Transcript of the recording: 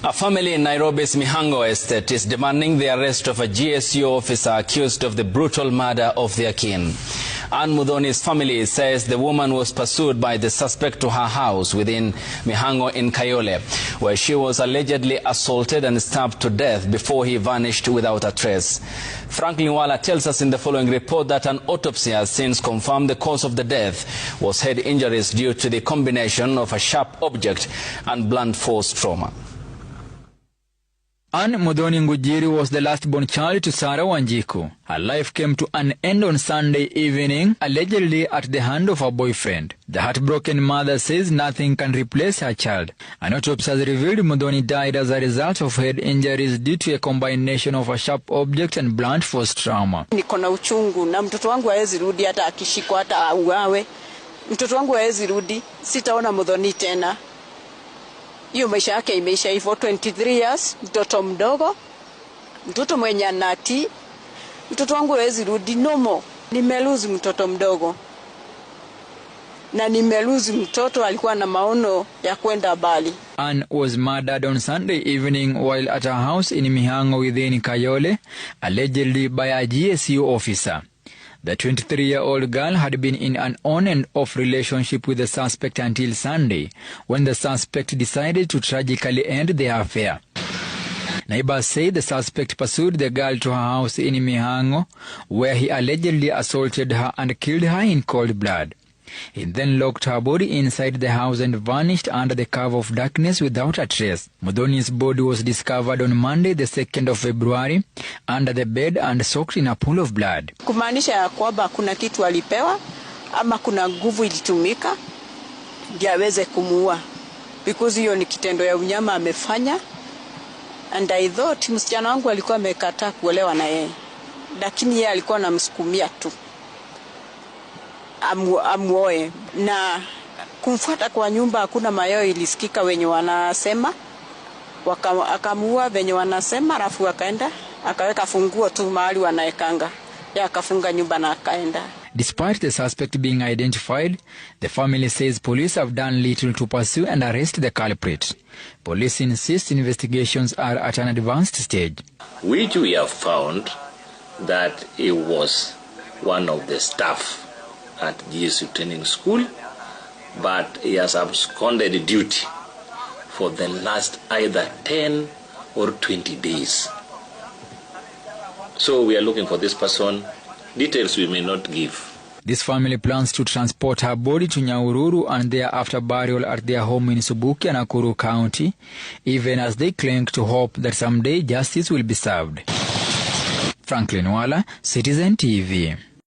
A family in Nairobi's Mihango estate is demanding the arrest of a GSU officer accused of the brutal murder of their kin. Ann Mudhoni's family says the woman was pursued by the suspect to her house within Mihango in Kayole, where she was allegedly assaulted and stabbed to death before he vanished without a trace. Franklin Wala tells us in the following report that an autopsy has since confirmed the cause of the death was head injuries due to the combination of a sharp object and blunt force trauma. Ann Mudhoni Ngujiri was the last-born child to Sarah Wanjiku. Her life came to an end on Sunday evening, allegedly at the hand of her boyfriend. The heartbroken mother says nothing can replace her child. An autopsy has revealed Mudhoni died as a result of head injuries due to a combination of a sharp object and blunt force trauma. Niko na uchungu na mtoto wangu hawezi rudi hata akishikwa hata auawe. Mtoto wangu hawezi rudi, sitaona Mudhoni tena. Hiyo maisha yake imeisha hivyo. 23 years, mtoto mdogo, mtoto mwenye anati. Mtoto wangu hawezi rudi nomo. Nimeluzi mtoto mdogo. Na nimeluzi mtoto alikuwa na maono ya kwenda mbali. Ann was murdered on Sunday evening while at her house in Mihango within Kayole, allegedly by a GSU officer. The 23-year-old girl had been in an on and off relationship with the suspect until Sunday, when the suspect decided to tragically end their affair. Neighbors say the suspect pursued the girl to her house in Mihango, where he allegedly assaulted her and killed her in cold blood. He then locked her body inside the house and vanished under the cover of darkness without a trace. Mudhoni's body was discovered on Monday, the 2nd of February, under the bed and soaked in a pool of blood. Kumaanisha ya kwamba kuna kitu alipewa ama kuna nguvu ilitumika ndio aweze kumuua. Because hiyo ni kitendo ya unyama amefanya. And I thought msichana wangu alikuwa amekataa kuolewa na yeye. Lakini yeye alikuwa anamsukumia tu amuoe, na kumfuata kwa nyumba hakuna mayo ilisikika wenye wanasema, akamuua wenye wanasema, alafu akaenda akaweka funguo tu mahali wanaekanga, ya akafunga nyumba na akaenda. Despite the suspect being identified, the family says police have done little to pursue and arrest the culprit. Police insist investigations are at an advanced stage. We have found that he was one of the staff at GSU training school, but he has absconded duty for the last either 10 or 20 days. So we are looking for this person. Details we may not give. This family plans to transport her body to Nyahururu and thereafter burial at their home in Subukia, Nakuru County, even as they cling to hope that someday justice will be served. Franklin Wala, Citizen TV.